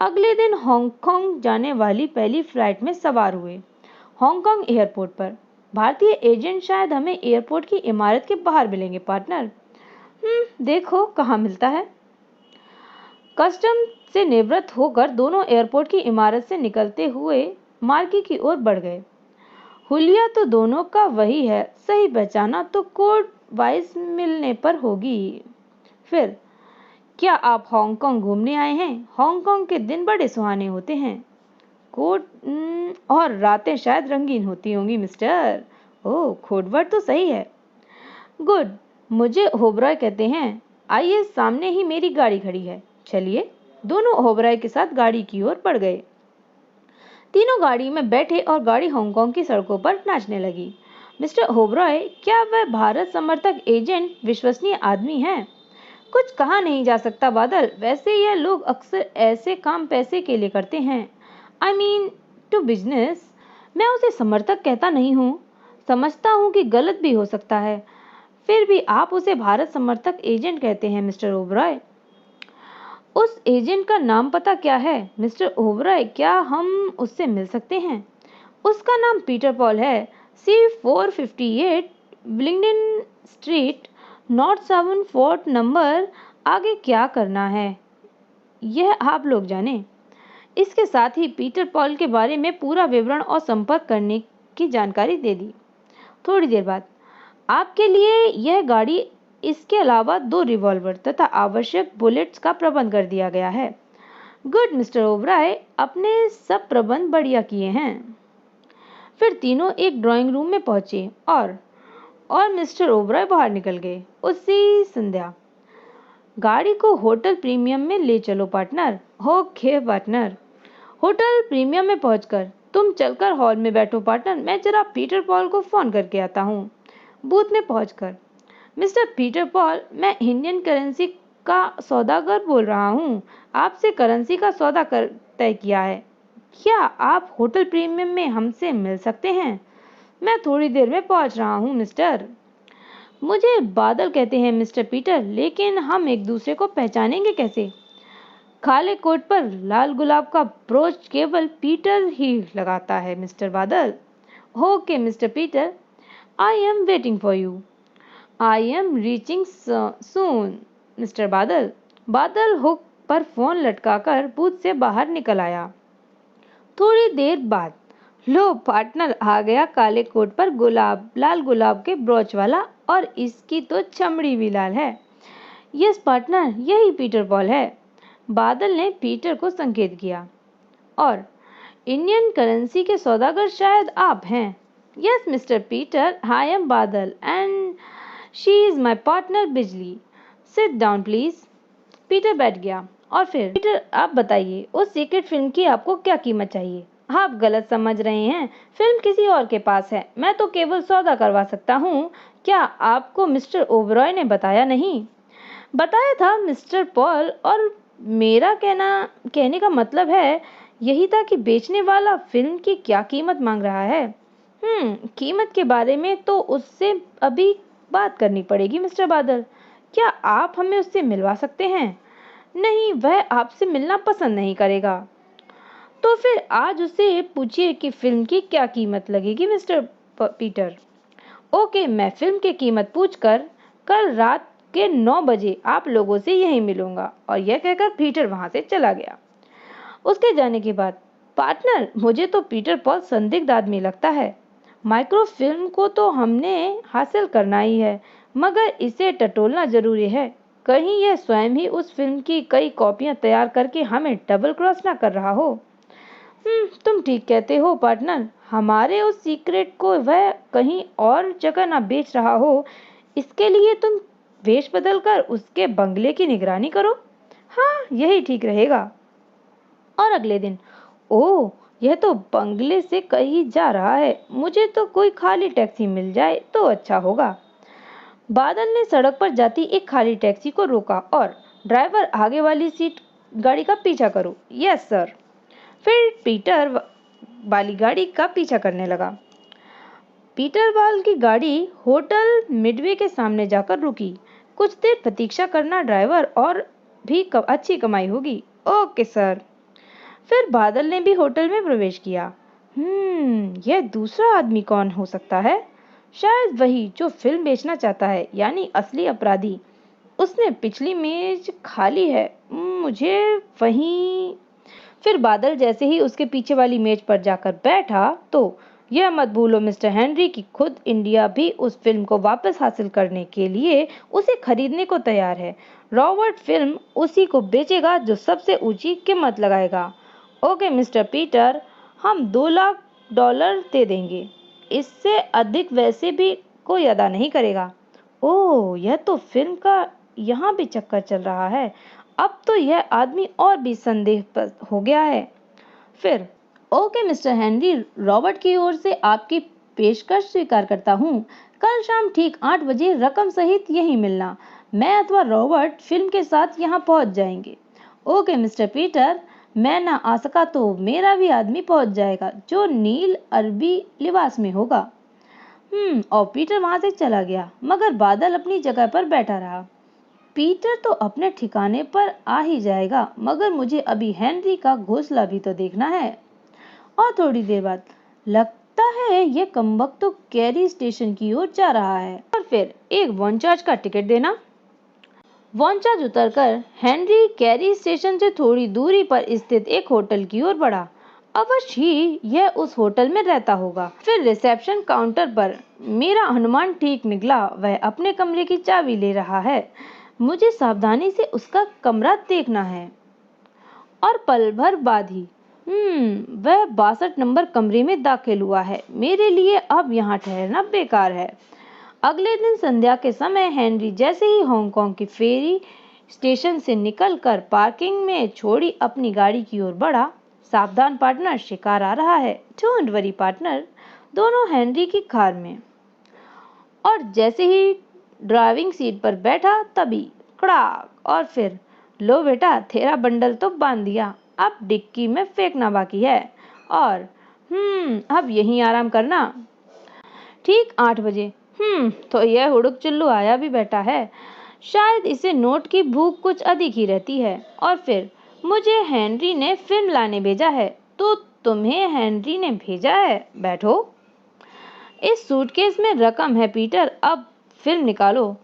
अगले दिन हांगकांग जाने वाली पहली फ्लाइट में सवार हुए। हांगकांग एयरपोर्ट पर भारतीय एजेंट शायद हमें एयरपोर्ट की इमारत के बाहर मिलेंगे पार्टनर। देखो कहाँ मिलता है। कस्टम से निवृत्त होकर दोनों एयरपोर्ट की इमारत से निकलते हुए मार्गी की ओर बढ़ गए। हुलिया तो दोनों का वही है, सही पहचाना तो कोड वाइज मिलने पर होगी। फिर क्या आप हांगकांग घूमने आए हैं? हांगकांग के दिन बड़े सुहाने होते हैं। कोड और रातें शायद रंगीन होती होंगी मिस्टर। ओह, कोडवर्ड तो सही है। गुड, मुझे ओबरॉय कहते हैं। आइए, सामने ही मेरी गाड़ी खड़ी है, चलिए। दोनों ओबरॉय के साथ गाड़ी की ओर बढ़ गए। तीनों गाड़ी में बैठे और गाड़ी हांगकांग की सड़कों पर नाचने लगी। मिस्टर ओबरॉय, क्या वह भारत समर्थक एजेंट विश्वसनीय आदमी है? कुछ कहा नहीं जा सकता बादल। वैसे यह लोग अक्सर ऐसे काम पैसे के लिए करते हैं। I mean to business. मैं उसे समर्थक कहता नहीं हूँ, समझता हूँ कि गलत भी हो सकता है। फिर भी आप उसे भारत समर्थक एजेंट कहते हैं मिस्टर ओबरॉय। उस एजेंट का नाम पता क्या है मिस्टर ओबरॉय? क्या हम उससे मिल सकते हैं? उसका नाम पीटर पॉल है। C458 Willingdon street, north 7 fort number. आगे क्या करना है यह आप लोग जाने। इसके साथ ही पीटर पॉल के बारे में पूरा विवरण और संपर्क करने की जानकारी दे दी। थोड़ी देर बाद आपके लिए यह गाड़ी, इसके अलावा 2 रिवॉल्वर तथा आवश्यक बुलेट्स का प्रबंध कर दिया गया है। गुड मिस्टर ओबराय, अपने सब प्रबंध बढ़िया किए हैं। फिर तीनों एक ड्राइंग रूम में पहुंचे और मिस्टर ओबराय बाहर निकल गए। उसी संध्या गाड़ी को होटल प्रीमियम में ले चलो partner. Okay partner. Hotel premium में पहुंचकर तुम चलकर हॉल में बैठो पार्टनर, मैं जरा पीटर पॉल को फोन करके आता हूँ। बूथ में पहुंचकर मिस्टर पीटर पॉल, मैं इंडियन करेंसी का सौदागर बोल रहा हूँ। आपसे करेंसी का सौदा तय किया है। क्या आप होटल प्रीमियम में हमसे मिल सकते हैं? मैं थोड़ी देर में पहुंच रहा हूँ मिस्टर। मुझे बादल कहते हैं मिस्टर पीटर, लेकिन हम एक दूसरे को पहचानेंगे कैसे? काले कोट पर लाल गुलाब का ब्रोच केवल पीटर ही लगाता है मिस्टर बादल। Okay mister Peter, I am waiting for you. I am reaching soon mister बादल। बादल हुक पर फोन लटकाकर बूथ से बाहर निकल आया। थोड़ी देर बाद लो पार्टनर आ गया, काले कोट पर लाल गुलाब के ब्रोच वाला, और इसकी तो चमड़ी भी लाल है। यस पार्टनर, यही पीटर पॉल है। बादल ने पीटर को संकेत किया। और इंडियन करेंसी के सौदागर शायद आप हैं। Yes mister Peter, I am Badal and she is my partner Bijli. Sit down please. Peter बैठ गया। और फिर पीटर, आप बताइए, उस सीक्रेट फिल्म की आपको क्या कीमत चाहिए? आप गलत समझ रहे हैं, फिल्म किसी और के पास है, मैं तो केवल सौदा करवा सकता हूँ। क्या आपको मिस्टर ओबरॉय ने बताया नहीं? बताया था मिस्टर पॉल, और मेरा कहने का मतलब है यही था कि बेचने वाला फिल्म की क्या कीमत मांग रहा है। कीमत के बारे में तो उससे अभी बात करनी पड़ेगी मिस्टर बादल। क्या आप हमें उससे मिलवा सकते हैं? नहीं, वह आपसे मिलना पसंद नहीं करेगा। तो फिर आज उसे पूछिए कि फिल्म की क्या कीमत लगेगी मिस्टर पीटर। ओके, मैं फिल्म की कीमत पूछकर कल रात के 9 बजे आप लोगों से यहीं मिलूंगा। और यह कहकर पीटर वहां से चला गया। उसके जाने के बाद, पार्टनर, मुझे तो पीटर पॉल संदिग्ध आदमी लगता है। माइक्रो फिल्म को तो हमने हासिल करना ही है, मगर इसे टटोलना जरूरी है। कहीं यह स्वयं ही उस फिल्म की कई कॉपियां तैयार करके हमें डबल क्रॉस ना कर रहा हो। तुम ठीक कहते हो पार्टनर। हमारे उस सीक्रेट को वह कहीं और जगह ना बेच रहा हो, इसके लिए तुम वेश बदल कर उसके बंगले की निगरानी करो। हाँ, यही ठीक रहेगा। और अगले दिन, ओह, यह तो बंगले से कहीं जा रहा है। मुझे तो कोई खाली टैक्सी मिल जाए तो अच्छा होगा। बादल ने सड़क पर जाती एक खाली टैक्सी को रोका और ड्राइवर, आगे वाली सीट गाड़ी का पीछा करो। Yes sir. फिर पीटर वाली गाड़ी का पीछा करने लगा। पीटर वाल की गाड़ी होटल मिडवे के सामने जाकर रुकी। कुछ देर प्रतीक्षा करना ड्राइवर, और भी अच्छी कमाई होगी। Okay sir. फिर बादल ने भी होटल में प्रवेश किया। यह दूसरा आदमी कौन हो सकता है? शायद वही जो फिल्म बेचना चाहता है, यानी असली अपराधी। उसने पिछली मेज खाली है, मुझे वहीं। फिर बादल जैसे ही उसके पीछे वाली मेज पर जाकर बैठा तो यह मत भूलो मिस्टर हेनरी कि खुद इंडिया भी उस फिल्म को वापस हासिल करने के लिए उसे खरीदने को तैयार है। रॉबर्ट फिल्म उसी को बेचेगा जो सबसे ऊंची कीमत लगाएगा। ओके मिस्टर पीटर, हम $2 लाख दे देंगे, इससे अधिक वैसे भी कोई अदा नहीं करेगा। ओह, यह तो फिल्म का यहाँ भी चक्कर चल रहा है। अब तो यह आदमी और भी संदेहास्पद हो गया है। फिर ओके मिस्टर हेनरी, रॉबर्ट की ओर से आपकी पेशकश स्वीकार करता हूँ। कल शाम ठीक 8 बजे रकम सहित यहीं मिलना। मैं अथवा रॉबर्ट फिल्म के साथ यहाँ पहुँच जाएंगे। ओके मिस्टर पीटर, मैं ना आ सका तो मेरा भी आदमी पहुँच जाएगा जो नील अरबी लिबास में होगा। और पीटर वहां से चला गया, मगर बादल अपनी जगह पर बैठा रहा। पीटर तो अपने ठिकाने पर आ ही जाएगा, मगर मुझे अभी हेनरी का घोंसला भी तो देखना है। और थोड़ी देर बाद लगता है ये कमबख्त तो कैरी स्टेशन की ओर जा रहा है। और फिर एक वॉनचार्ज का टिकट देना। वॉनचार्ज उतरकर हेनरी कैरी स्टेशन से थोड़ी दूरी पर स्थित एक होटल की ओर बढ़ा। अवश्य ही यह उस होटल में रहता होगा। फिर रिसेप्शन काउंटर पर मेरा अनुमान ठीक निकला, वह अपने कमरे की चाबी ले रहा है। मुझे सावधानी से उसका कमरा देखना है। और पल भर बाद ही वह 62 नंबर कमरे में दाखिल हुआ है। मेरे लिए अब यहाँ ठहरना बेकार है। अगले दिन संध्या के समय हेनरी जैसे ही हांगकांग की फेरी स्टेशन से निकलकर पार्किंग में छोड़ी अपनी गाड़ी की ओर बढ़ा। सावधान पार्टनर, शिकार आ रहा है। Don't worry partner. दोनों हेनरी की कार में, और जैसे ही ड्राइविंग सीट पर बैठा तभी कड़ाक, और फिर लो बेटा, तेरा बंडल तो बांध दिया, अब डिक्की में फेंकना बाकी है। और अब यहीं आराम करना। ठीक 8 बजे तो यह हुड़ुक चुल्लू आया भी बैठा है। शायद इसे नोट की भूख कुछ अधिक ही रहती है। और फिर मुझे हेनरी ने फिल्म लाने भेजा है। तो तुम्हें हेनरी ने भेजा है? बैठो। इस सूटकेस में रकम है पीटर, अब फिल्म निकालो।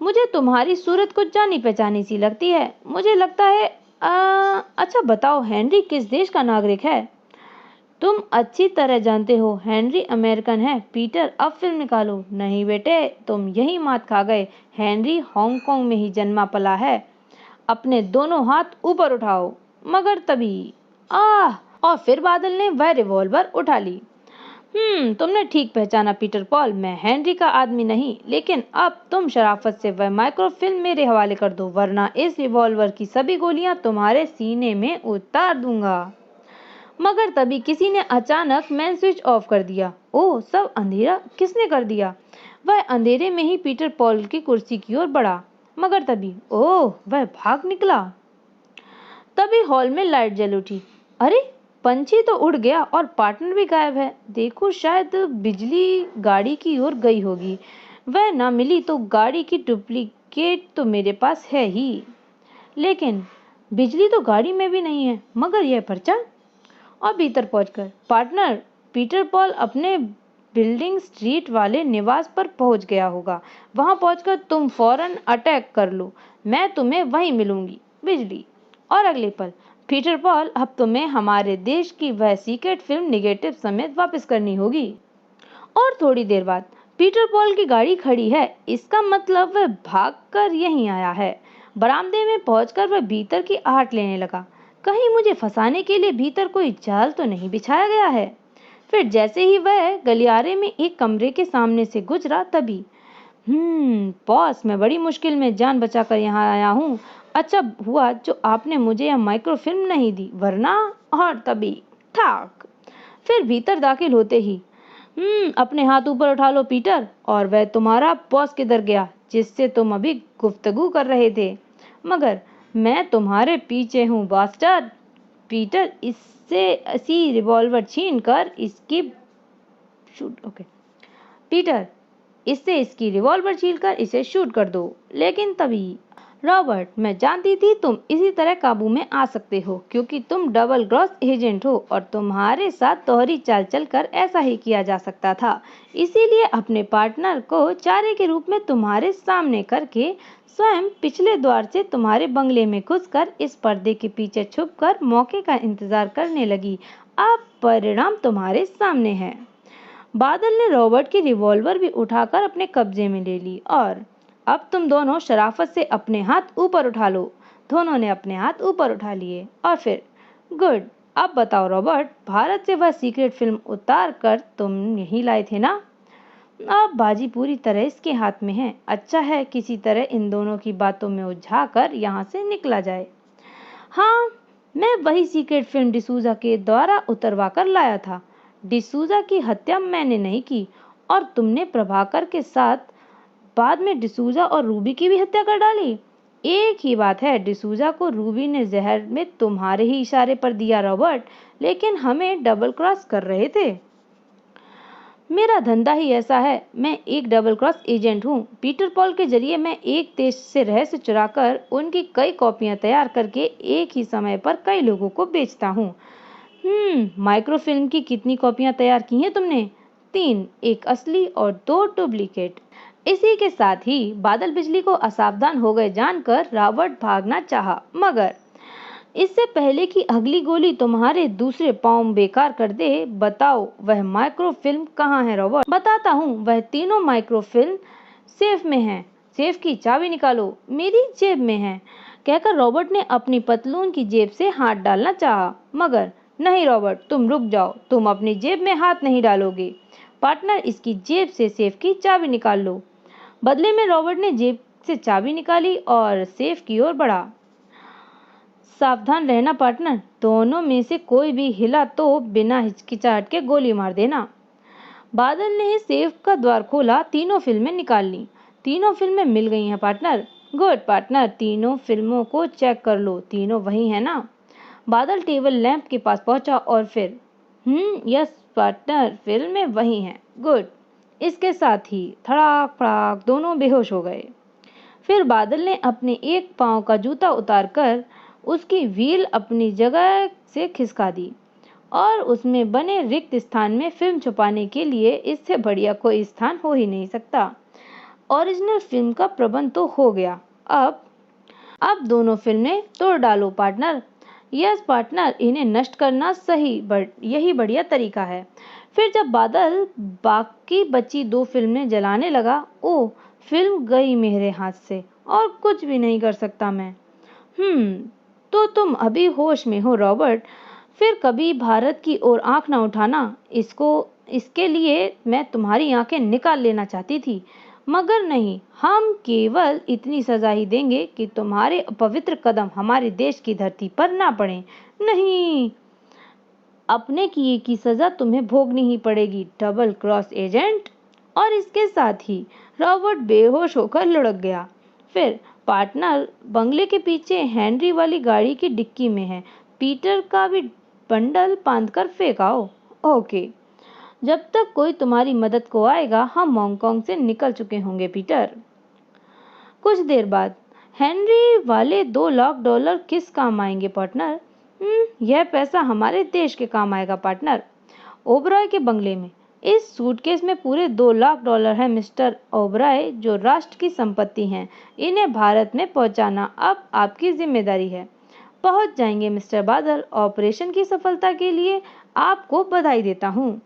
मुझे तुम्हारी सूरत कुछ जानी पहचानी सी लगती है। मुझे लगता है अच्छा बताओ, हेनरी किस देश का नागरिक है? तुम अच्छी तरह जानते हो हेनरी अमेरिकन है। पीटर, अब फिल्म निकालो। नहीं बेटे, तुम यही मात खा गए। हेनरी हांगकांग में ही जन्मा पला है। अपने दोनों हाथ ऊपर उठाओ। मगर तभी और फिर बादल ने वह रिवॉल्वर उठा ली। तुमने ठीक पहचाना पीटर पॉल, मैं हेनरी का आदमी नहीं, लेकिन अब तुम शराफत से वह माइक्रोफिल्म मेरे हवाले कर दो, वरना इस रिवॉल्वर की सभी गोलियां तुम्हारे सीने में उतार दूंगा। मगर तभी किसी ने अचानक मेन स्विच ऑफ कर दिया। ओह, सब अंधेरा किसने कर दिया? वह अंधेरे में ही पीटर पॉल की कुर्सी की ओर बढ़ा, मगर तभी ओह, वह भाग निकला। तभी हॉल में लाइट जल उठी। अरे, पंछी तो उड़ गया और पार्टनर भी गायब है। देखो, शायद बिजली गाड़ी की ओर गई होगी। वह ना मिली तो गाड़ी की डुप्लीकेट तो मेरे पास है ही, लेकिन बिजली तो गाड़ी में भी नहीं है। मगर यह पर्चा। और भीतर पहुंचकर पार्टनर, पीटर पॉल अपने बिल्डिंग स्ट्रीट वाले निवास पर पहुंच गया होगा। वहां पहुंचकर तुम फौरन अटैक कर लो, मैं तुम्हें वहीं मिलूंगी। बिजली। और अगले पल, पीटर पॉल, अब तुम्हें हमारे देश की वह सीक्रेट फिल्म निगेटिव समेत वापस करनी होगी। और थोड़ी देर बाद पीटर पॉल की गाड़ी खड़ी है, इसका मतलब वह भागकर यहीं आया है। बरामदे में पहुंचकर वह भीतर की आहट लेने लगा। कहीं मुझे फंसाने के लिए भीतर कोई जाल तो नहीं बिछाया गया है। फिर जैसे ही वह गलियारे में एक कमरे के सामने से गुजरा तभी बॉस, मैं बड़ी मुश्किल में जान बचाकर यहाँ आया हूँ। अच्छा हुआ जो आपने मुझे यह माइक्रोफिल्म नहीं दी, वरना। और तभी ठाक। फिर भीतर दाखिल होते ही अपने हाथ ऊपर उठा लो पीटर। और वह तुम्हारा बॉस किधर गया जिससे तुम अभी गुफ्तगू कर रहे थे? मगर मैं तुम्हारे पीछे हूँ बास्टर्ड। पीटर, इससे इसी रिवॉल्वर छीन कर इसकी शूट ओके पीटर, इससे इसकी रिवॉल्वर छीनकर इसे शूट कर दो। लेकिन तभी रॉबर्ट, मैं जानती थी तुम इसी तरह काबू में आ सकते हो, क्योंकि तुम डबल क्रॉस एजेंट हो और तुम्हारे साथ दोहरी चाल चलकर ऐसा ही किया जा सकता था। इसीलिए अपने पार्टनर को चारे के रूप में तुम्हारे सामने करके स्वयं पिछले द्वार से तुम्हारे बंगले में घुसकर इस पर्दे के पीछे छुपकर मौके का इंतजार करने लगी। अब परिणाम तुम्हारे सामने है। बादल ने रॉबर्ट की रिवॉल्वर भी उठाकर अपने कब्जे में ले ली और अब तुम दोनों शराफत से अपने हाथ ऊपर उठा लो। दोनों ने अपने हाथ ऊपर उठा लिए और फिर गुड। अब बताओ रॉबर्ट, भारत से वह सीक्रेट फिल्म उतार कर तुम यहीं लाए थे ना? अब बाजी पूरी तरह इसके हाथ में है। अच्छा है किसी तरह इन दोनों की बातों में उलझा कर यहाँ से निकला जाए। हाँ, मैं वही सीक्रेट फिल्म डिसूजा के द्वारा उतरवा कर लाया था। डिसूजा की हत्या मैंने नहीं की और तुमने प्रभाकर के साथ बाद में डिसूजा और रूबी की भी हत्या कर डाली। एक ही बात है, डिसूजा को रूबी ने जहर में तुम्हारे ही इशारे पर दिया रॉबर्ट, लेकिन हमें डबल क्रॉस कर रहे थे। मेरा धंधा ही ऐसा है। मैं एक डबल क्रॉस एजेंट हूँ। पीटर पॉल के जरिए मैं एक देश से रहस्य चुराकर उनकी कई कॉपियां तैयार करके एक ही समय पर कई लोगों को बेचता हूँ। माइक्रोफिल्म की कितनी कॉपियां तैयार की हैं तुमने? 3, एक असली और 2 डुप्लीकेट। इसी के साथ ही बादल बिजली को असावधान हो गए जानकर रॉबर्ट भागना चाहा, मगर इससे पहले कि अगली गोली तुम्हारे दूसरे पाँव बेकार कर दे, बताओ वह माइक्रोफिल्म कहाँ है रॉबर्ट? बताता हूँ, वह तीनों माइक्रोफिल्म सेफ में है। सेफ की चाबी निकालो, मेरी जेब में है, कहकर रॉबर्ट ने अपनी पतलून की जेब से हाथ डालना चाहा, मगर नहीं रॉबर्ट, तुम रुक जाओ, तुम अपनी जेब में हाथ नहीं डालोगे। पार्टनर, इसकी जेब से सेफ की चाबी निकाल लो। बदले में रॉबर्ट ने जेब से चाबी निकाली और सेफ की ओर बढ़ा। सावधान रहना पार्टनर, दोनों में से कोई भी हिला तो बिना हिचकिचाहट के गोली मार देना। बादल ने सेफ का द्वार खोला, तीनों फिल्में निकाल ली। तीनों फिल्में मिल गई हैं पार्टनर। गुड पार्टनर, तीनों फिल्मों को चेक कर लो, तीनों वही है ना? बादल टेबल लैंप के पास पहुंचा और फिर यस पार्टनर, फिल्में वही हैं। गुड। इसके साथ ही धड़ाक फड़ाक दोनों बेहोश हो गए। फिर बादल ने अपने एक पांव का जूता उतारकर उसकी व्हील अपनी जगह से खिसका दी और उसमें बने रिक्त स्थान में फिल्म छुपाने के लिए इससे बढ़िया कोई स्थान हो ही नहीं सकता। ओरिजिनल फिल्म का प्रबंध तो हो गया। अब दोनों फिल्में तोड़ डालो पार्टनर। यस पार्टनर, इन्हें नष्ट करना यही बढ़िया तरीका है। फिर जब बादल बाकी बची 2 फिल्में जलाने लगा, ओ फिल्म गई मेरे हाथ से और कुछ भी नहीं कर सकता मैं। तो तुम अभी होश में हो रॉबर्ट। फिर कभी भारत की ओर आंख ना उठाना। इसके लिए मैं तुम्हारी आंखें निकाल लेना चाहती थी, मगर नहीं, हम केवल इतनी सजा ही देंगे कि तुम्हारे पवित्र कदम हमारे देश की धरती पर ना पड़े। नहीं, अपने किए की सजा तुम्हें भोगनी ही पड़ेगी, डबल क्रॉस एजेंट। और इसके साथ ही रॉबर्ट बेहोश होकर लुढ़क गया। फिर पार्टनर, बंगले के पीछे हेनरी वाली गाड़ी की डिक्की में है, पीटर का भी बंडल बांधकर फेंक आओ। ओके, जब तक कोई तुम्हारी मदद को आएगा हम हांगकांग से निकल चुके होंगे पीटर। कुछ देर बाद, हेनरी वाले $2 लाख किस काम आएंगे पार्टनर? यह पैसा हमारे देश के काम आएगा पार्टनर। ओबरॉय के बंगले में इस सूटकेस में पूरे $2 लाख हैं मिस्टर ओबरॉय, जो राष्ट्र की संपत्ति हैं। इन्हें भारत में पहुंचाना अब आपकी जिम्मेदारी है। पहुंच जाएंगे मिस्टर बादल। ऑपरेशन की सफलता के लिए आपको बधाई देता हूँ।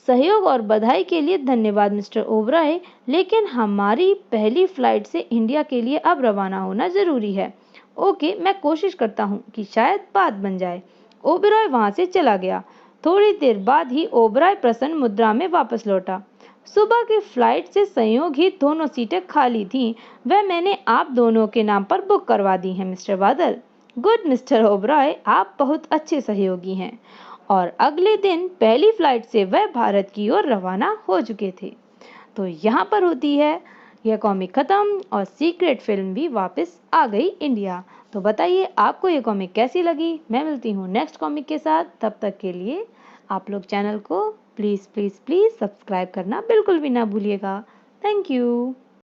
सहयोग और बधाई के लिए धन्यवाद मिस्टर ओबरॉय, लेकिन हमारी पहली फ्लाइट से इंडिया के लिए अब रवाना होना जरूरी है। ओके, मैं कोशिश करता हूँ कि शायद बात बन जाए। ओबरॉय वहां से चला गया। थोड़ी देर बाद ही ओबरॉय प्रसन्न मुद्रा में वापस लौटा। सुबह की फ्लाइट से संयोग ही दोनों सीटें खाली थीं। वह मैंने आप दोनों के नाम पर बुक करवा दी हैं मिस्टर बादल। गुड मिस्टर ओबरॉय, आप बहुत अच्छे सहयोगी हैं। और अगले दिन पहली फ्लाइट से वह भारत की ओर रवाना हो चुके थे। तो यहाँ पर होती है यह कॉमिक खत्म और सीक्रेट फिल्म भी वापस आ गई इंडिया। तो बताइए आपको ये कॉमिक कैसी लगी? मैं मिलती हूँ नेक्स्ट कॉमिक के साथ। तब तक के लिए आप लोग चैनल को प्लीज़ प्लीज़ प्लीज़ सब्सक्राइब करना बिल्कुल भी ना भूलिएगा। Thank you.